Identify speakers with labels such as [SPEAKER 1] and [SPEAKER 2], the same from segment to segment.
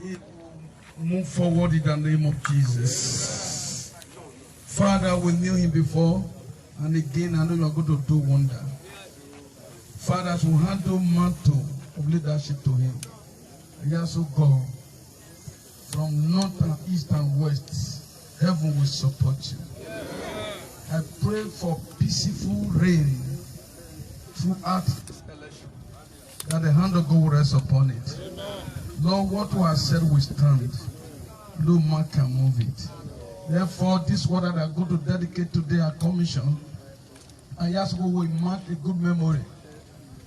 [SPEAKER 1] it will move forward in the name of Jesus. Father, we knew him before, and again, I know you are going to do wonder. Father, as we hand the mantle of leadership to him, I also go from north and east and west, heaven will support you. I pray for peaceful reign throughout this election, that the hand of God will rest upon it. Lord, what we have said will stand. No man can move it. Therefore, this word that I'm going to dedicate today our commission, I ask God will mark a good memory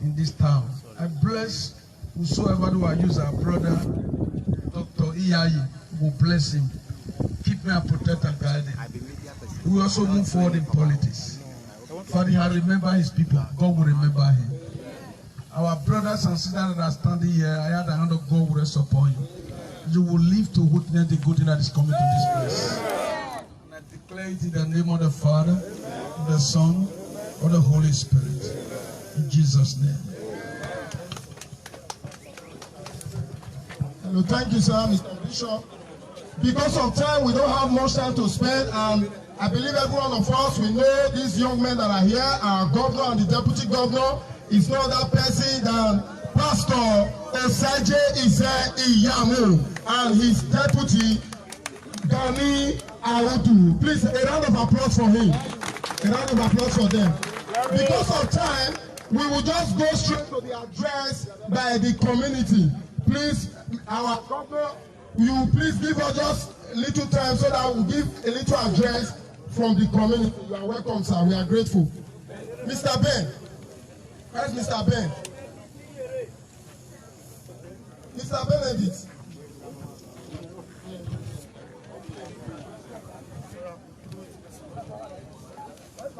[SPEAKER 1] in this town. I bless whosoever do I use, our brother, Dr. Iyayi, will bless him. Keep me and protect and guide him. We also move forward in politics. Father, I remember his people. God will remember him. Our brothers and sisters that are standing here, I had the hand of God will rest upon you. You will live to witness the good thing that is coming to this place. And I declare it in the name of the Father, of the Son, of the Holy Spirit. In Jesus' name.
[SPEAKER 2] Hello, thank you, sir, Mr. Bishop. Because of time, we don't have much time to spend, and I believe every one of us, we know these young men that are here, our governor and the deputy governor, is no other person than Pastor Osaje Iyamu and his deputy, Gani Audu. Please, a round of applause for him. A round of applause for them. Because of time, we will just go straight to the address by the community. Please, our governor, you please give us just a little time so that we'll give a little address from the community. You are welcome, sir. We are grateful. Mr. Ben. Where's Mr. Ben? Mr. Benedict.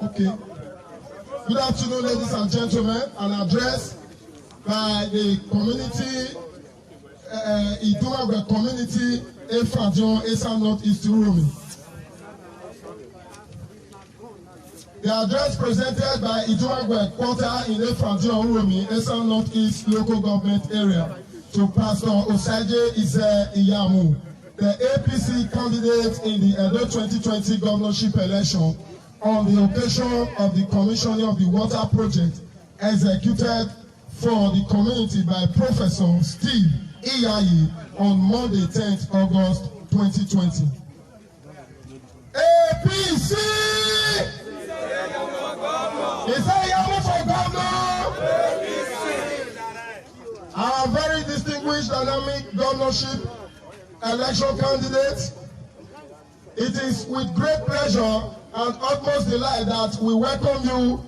[SPEAKER 2] Okay. Good afternoon, ladies and gentlemen. An address by the community, Idumagwe community, Efadion, Esan North East Uromi. The address presented by Idumagwe quarter in Efadion, Uromi, Esan North East local government area to Pastor Osaje Iyamu, the APC candidate in the Edo 2020 governorship election, on the occasion of the commissioning of the water project executed for the community by Professor Steve Iyayi on Monday 10th August 2020. APC! Is that Iyamu for governor? Our very distinguished dynamic governorship election candidate, it is with great pleasure and utmost delight that we welcome you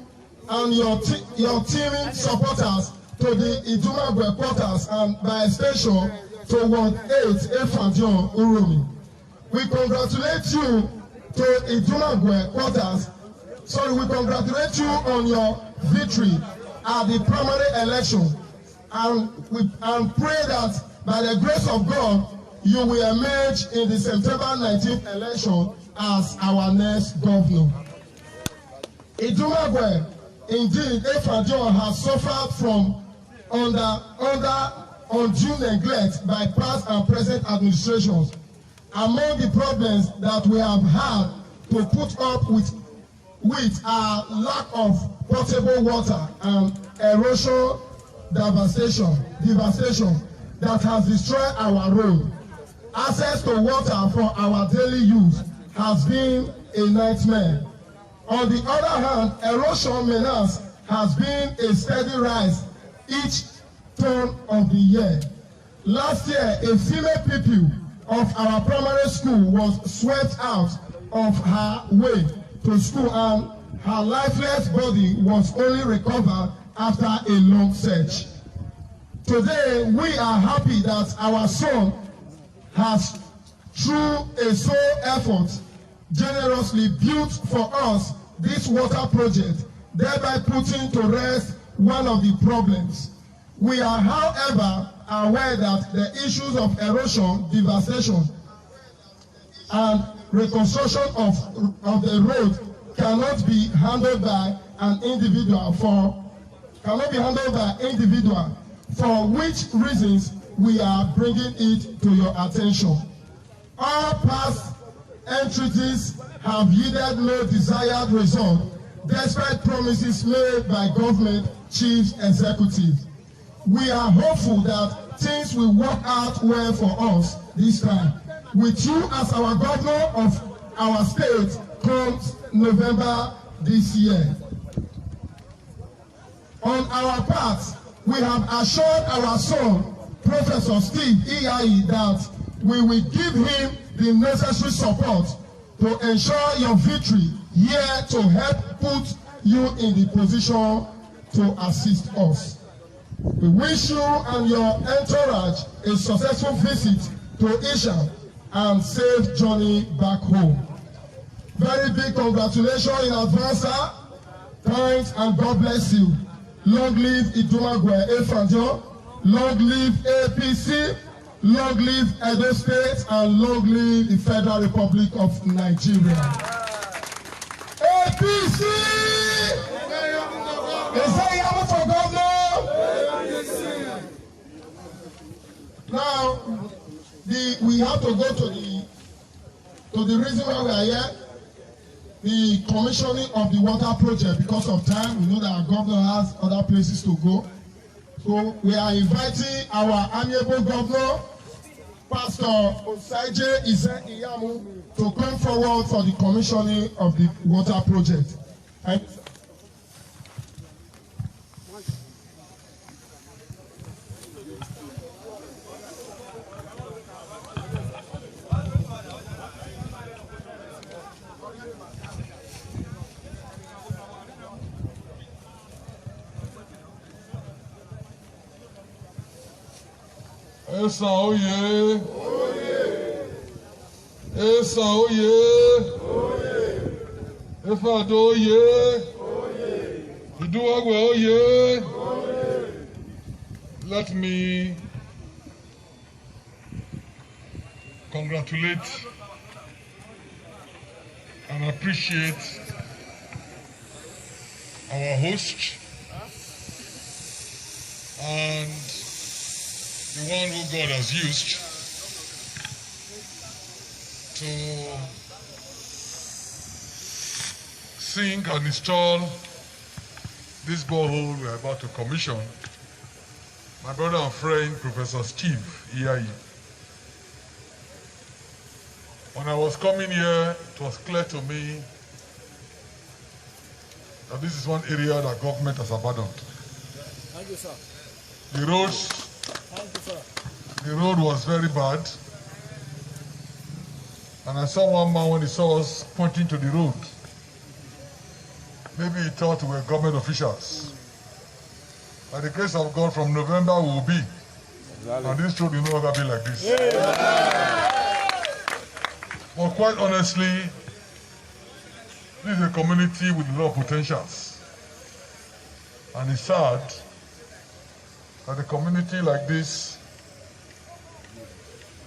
[SPEAKER 2] and your teaming supporters to the Idumagwe quarters and by extension to Ward 8 Efadion Uromi. We congratulate you to Idumagwe quarters. Sorry, we congratulate you on your victory at the primary election, and pray that by the grace of God you will emerge in the September 19th election as our next governor. Idumagwe, indeed, Efadion has suffered from undue neglect by past and present administrations. Among the problems that we have had to put up with are lack of potable water and erosion devastation that has destroyed our road. Access to water for our daily use has been a nightmare. On the other hand, erosion menace has been a steady rise each turn of the year. Last year, a female pupil of our primary school was swept out of her way to school, and her lifeless body was only recovered after a long search. Today, we are happy that our son has, through a sole effort, generously built for us this water project, thereby putting to rest one of the problems. We are, however, aware that the issues of erosion, devastation, and reconstruction of the road cannot be handled by an individual, for which reasons we are bringing it to your attention. All past entreaties have yielded no desired result, despite promises made by government chief executives. We are hopeful that things will work out well for us this time, with you as our governor of our state comes November this year. On our part, we have assured our son, Professor Steve Iyayi, that we will give him the necessary support to ensure your victory here, to help put you in the position to assist us. We wish you and your entourage a successful visit to Isham and safe journey back home. Very big congratulations in advance, sir. Thanks and God bless you. Long live Idumagwe Efanjo, long live APC, long live Edo State, and long live the Federal Republic of Nigeria. APC! Is that Yamu for governor? Now, we have to go to the reason why we are here. The commissioning of the water project. Because of time, we know that our governor has other places to go. So we are inviting our amiable governor, Pastor Osaije Iyamu, to come forward for the commissioning of the water project. Thank you, sir.
[SPEAKER 3] Esa oye. Esa oye. Efado oye. Iduagwe oye. Let me congratulate and appreciate our host and the one who God has used to sink and install this borehole we are about to commission, my brother and friend, Professor Steve Iyayi. When I was coming here, it was clear to me that this is one area that government has abandoned.
[SPEAKER 4] Thank you, sir.
[SPEAKER 3] The roads, the road was very bad, and I saw one man when he saw us pointing to the road. Maybe he thought we were government officials. By the grace of God, from November we will be, and this road will no longer be like this. But quite honestly, this is a community with a lot of potentials, and it's sad that a community like this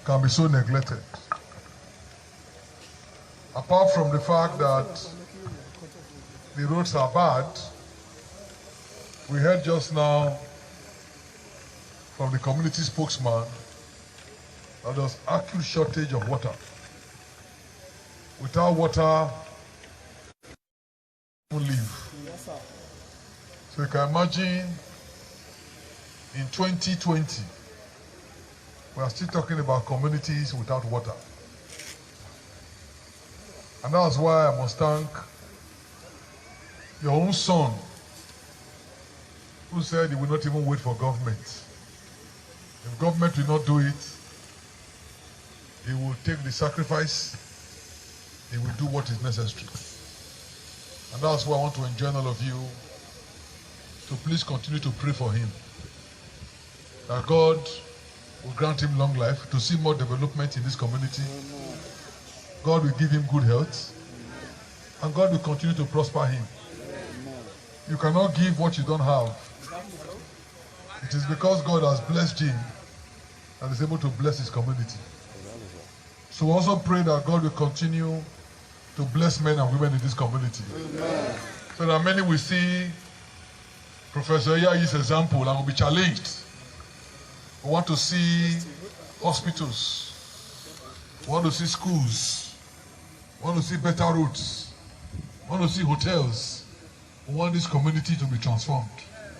[SPEAKER 3] can be so neglected. Apart from the fact that the roads are bad, we heard just now from the community spokesman that there's acute shortage of water. Without water, we won't live. So you can imagine in 2020, we are still talking about communities without water. And that's why I must thank your own son, who said he will not even wait for government. If government will not do it, he will take the sacrifice, he will do what is necessary. And that's why I want to enjoin all of you to please continue to pray for him, that God will grant him long life to see more development in this community. God will give him good health, and God will continue to prosper him. You cannot give what you don't have. It is because God has blessed him and is able to bless his community. So also pray that God will continue to bless men and women in this community. So that many will see Professor Iyayi's example and will be challenged We want to see hospitals. We want to see schools. We want to see better roads. We want to see hotels. We want this community to be transformed.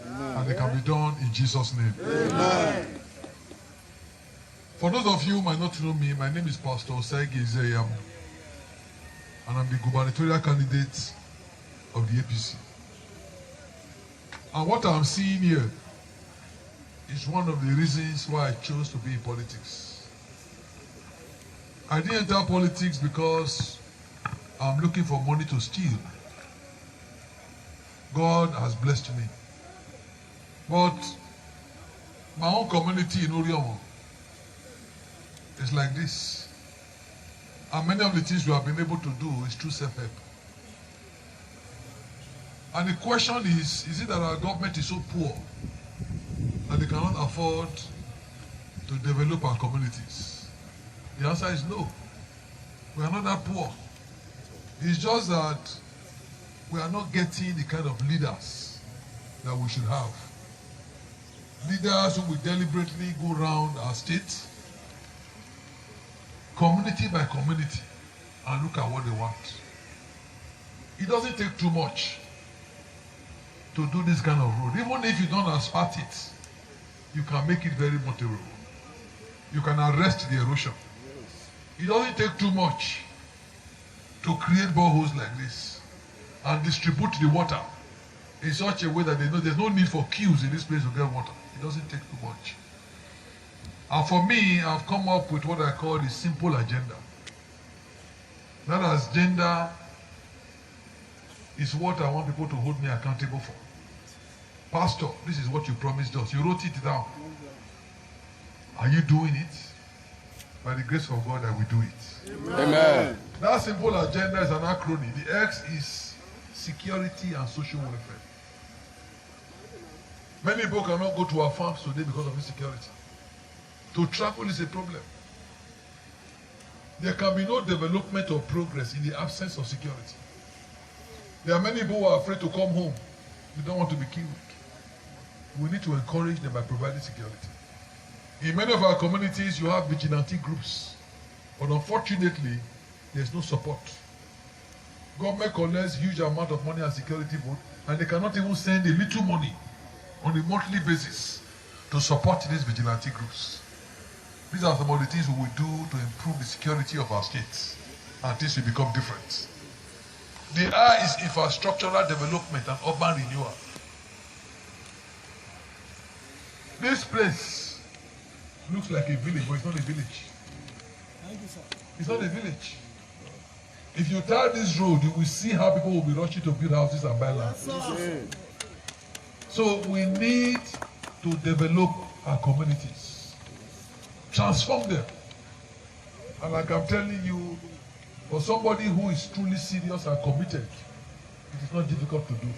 [SPEAKER 3] Amen. And it can be done in Jesus' name. Amen. For those of you who might not know me, my name is Pastor Osaigi Zeyam, and I'm the gubernatorial candidate of the APC. And what I'm seeing here is one of the reasons why I chose to be in politics. I didn't enter politics because I'm looking for money to steal. God has blessed me. But my own community in Oriomo is like this. And many of the things we have been able to do is through self-help. And the question is it that our government is so poor that they cannot afford to develop our communities? The answer is no. We are not that poor. It's just that we are not getting the kind of leaders that we should have. Leaders who will deliberately go around our state, community by community, and look at what they want. It doesn't take too much to do this kind of road. Even if you don't asphalt it, you can make it very motorable. You can arrest the erosion. It doesn't take too much to create boreholes like this and distribute the water in such a way that they know there's no need for queues in this place to get water. It doesn't take too much. And for me, I've come up with what I call the simple agenda. That agenda is what I want people to hold me accountable for. Pastor, this is what you promised us. You wrote it down. Are you doing it? By the grace of God, I will do it.
[SPEAKER 4] Amen.
[SPEAKER 3] That simple agenda is an acronym. The X is security and social welfare. Many people cannot go to our farms today because of insecurity. To travel is a problem. There can be no development or progress in the absence of security. There are many people who are afraid to come home. They don't want to be killed. We need to encourage them by providing security. In many of our communities, you have vigilante groups. But unfortunately, there's no support. Government collects huge amount of money as security vote, and they cannot even send a little money on a monthly basis to support these vigilante groups. These are some of the things we will do to improve the security of our states, and things will become different. The I is infrastructural development and urban renewal. This place looks like a village, but it's not a village.
[SPEAKER 4] Thank you, sir.
[SPEAKER 3] It's not a village. If you tar this road, you will see how people will be rushing to build houses and buy land. So we need to develop our communities, transform them. And like I'm telling you, for somebody who is truly serious and committed, it is not difficult to do.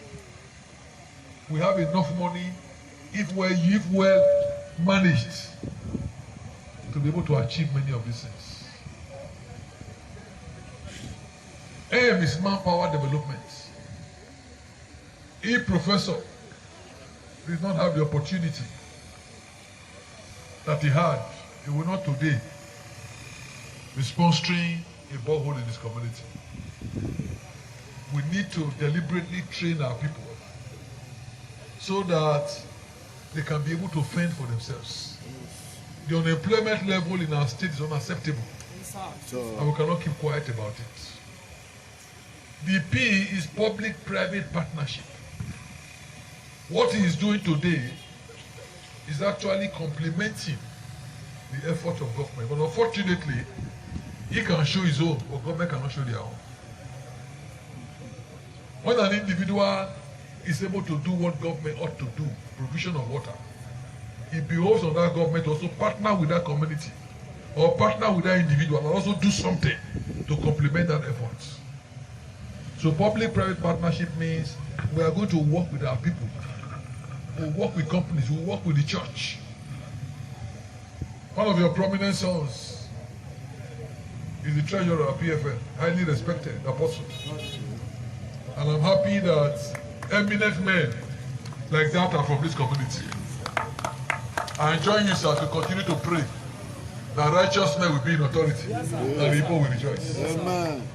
[SPEAKER 3] We have enough money, if well managed, to be able to achieve many of these things. AIM is manpower development. If Professor did not have the opportunity that he had, he will not today be sponsoring a borehole in his community. We need to deliberately train our people so that they can be able to fend for themselves. The unemployment level in our state is unacceptable, and we cannot keep quiet about it. The P is public-private partnership. What he is doing today is actually complementing the effort of government. But unfortunately, he can show his own, but government cannot show their own. When an individual is able to do what government ought to do, provision of water, it behoves on that government to also partner with that community or partner with that individual and also do something to complement that effort. So public-private partnership means we are going to work with our people. We'll work with companies, we'll work with the church. One of your prominent sons is the treasurer of PFN, highly respected apostle. And I'm happy that eminent men like that are from this community. I enjoin you, sir, to continue to pray that righteous men will be in authority and the people will rejoice.
[SPEAKER 4] Amen.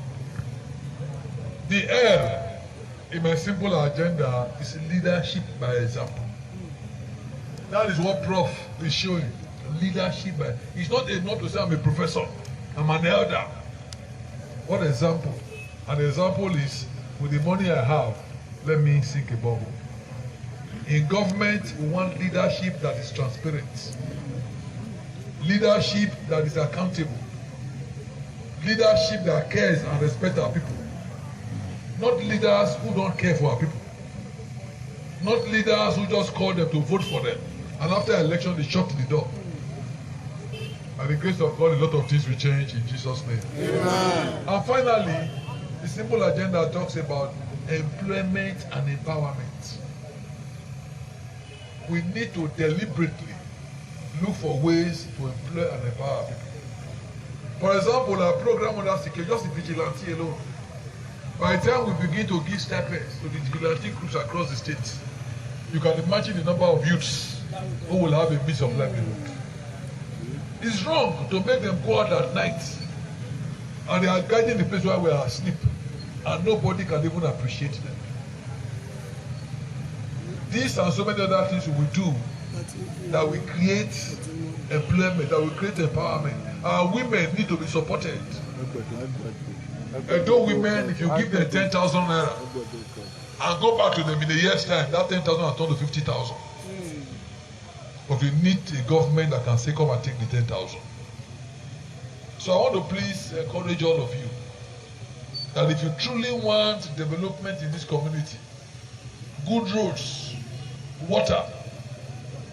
[SPEAKER 3] The L in my simple agenda is leadership by example. That is what Prof is showing. Leadership by. It's not enough to say I'm a professor, I'm an elder. What example? An example is with the money I have, let me sink a bubble. In government, we want leadership that is transparent. Leadership that is accountable. Leadership that cares and respects our people. Not leaders who don't care for our people. Not leaders who just call them to vote for them. And after election, they shut the door. By the grace of God, a lot of things will change in Jesus' name.
[SPEAKER 4] Amen.
[SPEAKER 3] And finally, the simple agenda talks about employment and empowerment. We need to deliberately look for ways to employ and empower people. For example, our program under security, just the vigilante alone. By the time we begin to give stipends to the vigilante groups across the state, you can imagine the number of youths who will have a means of livelihood. It's wrong to make them go out at night and they are guiding the place where we are asleep and nobody can even appreciate them. These and so many other things we will do that will create employment, that will create empowerment. Our women need to be supported. And those women, if you give them 10,000 naira and go back to them in a year's time, that 10,000 has turned to 50,000. But we need a government that can say, come and take the 10,000. So I want to please encourage all of you that if you truly want development in this community, good roads, water,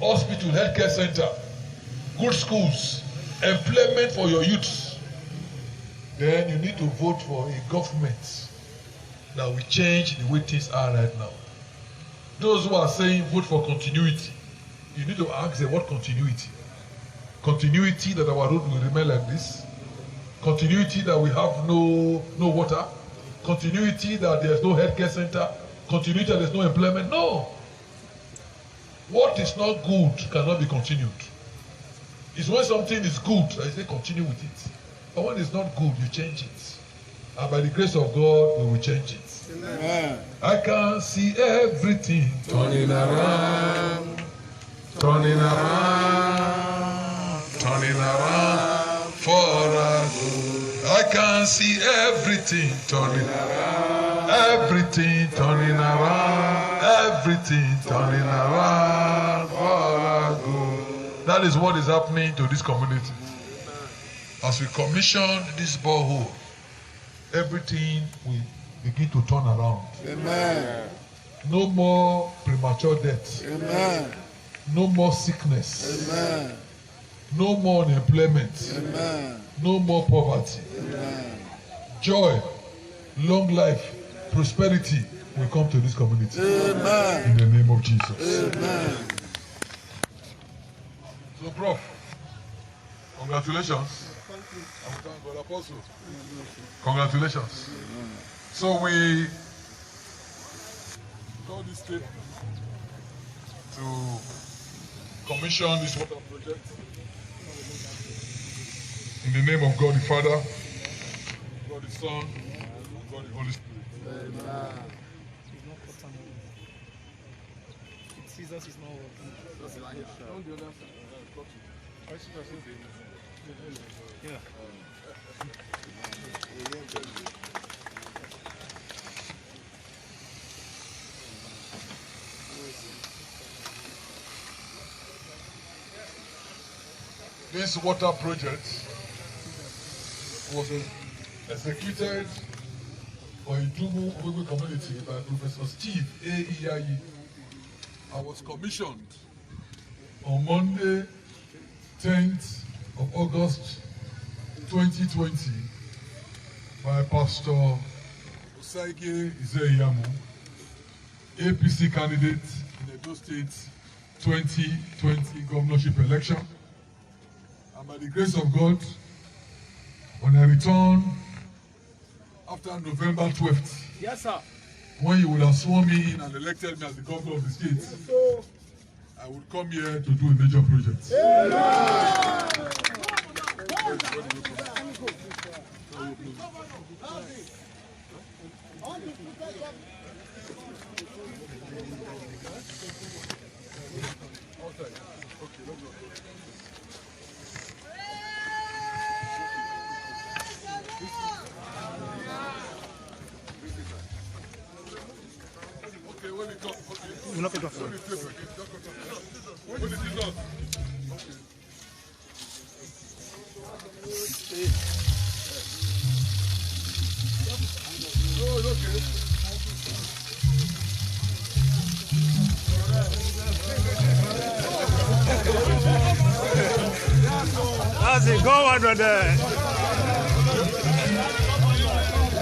[SPEAKER 3] hospital, healthcare center, good schools, employment for your youths, then you need to vote for a government that will change the way things are right now. Those who are saying vote for continuity, you need to ask them what continuity? Continuity that our road will remain like this? Continuity that we have no water? Continuity that there's no healthcare center? Continuity that there's no employment? No. What is not good cannot be continued. It's when something is good that you say continue with it. But when it's not good, you change it. And by the grace of God, we will change it.
[SPEAKER 4] Amen.
[SPEAKER 3] I can see everything turning around. Turning around, turning around for us. I can see everything turning around, everything turning around, everything turning around for our good. That is what is happening to this community. As we commissioned this borehole, everything will begin to turn around.
[SPEAKER 4] Amen.
[SPEAKER 3] No more premature death.
[SPEAKER 4] Amen.
[SPEAKER 3] No more sickness.
[SPEAKER 4] Amen.
[SPEAKER 3] No more unemployment.
[SPEAKER 4] Amen.
[SPEAKER 3] No more poverty.
[SPEAKER 4] Amen.
[SPEAKER 3] Joy, long life, prosperity will come to this community.
[SPEAKER 4] Amen.
[SPEAKER 3] In the name of Jesus.
[SPEAKER 4] Amen.
[SPEAKER 3] So, Prof, congratulations. And we thank God, Apostle. Congratulations. So we call this state to commission this water project in the name of God the Father, God the Son, and God the Holy Spirit.
[SPEAKER 4] Amen.
[SPEAKER 5] Scissors is not working. On the other side. Yeah.
[SPEAKER 3] This water project was executed for Ijumu Ogbe community by Professor Steve A. Iyayi. I was commissioned on Monday, 10th of August 2020 by Pastor Osaike Izeyamu, APC candidate in Edo State 2020 governorship election. And by the grace of God, when I return after November 12th,
[SPEAKER 5] Yes, sir.
[SPEAKER 3] when you will have sworn me in and elected me as the governor of the state, I would come here to do a major project.
[SPEAKER 5] That's it. Go on, brother.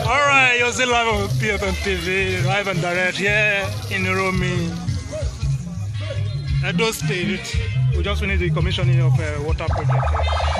[SPEAKER 5] All right, you're still live on PFM TV, live and direct here in Uromi, Edo State. We just finished the commissioning of a water project here.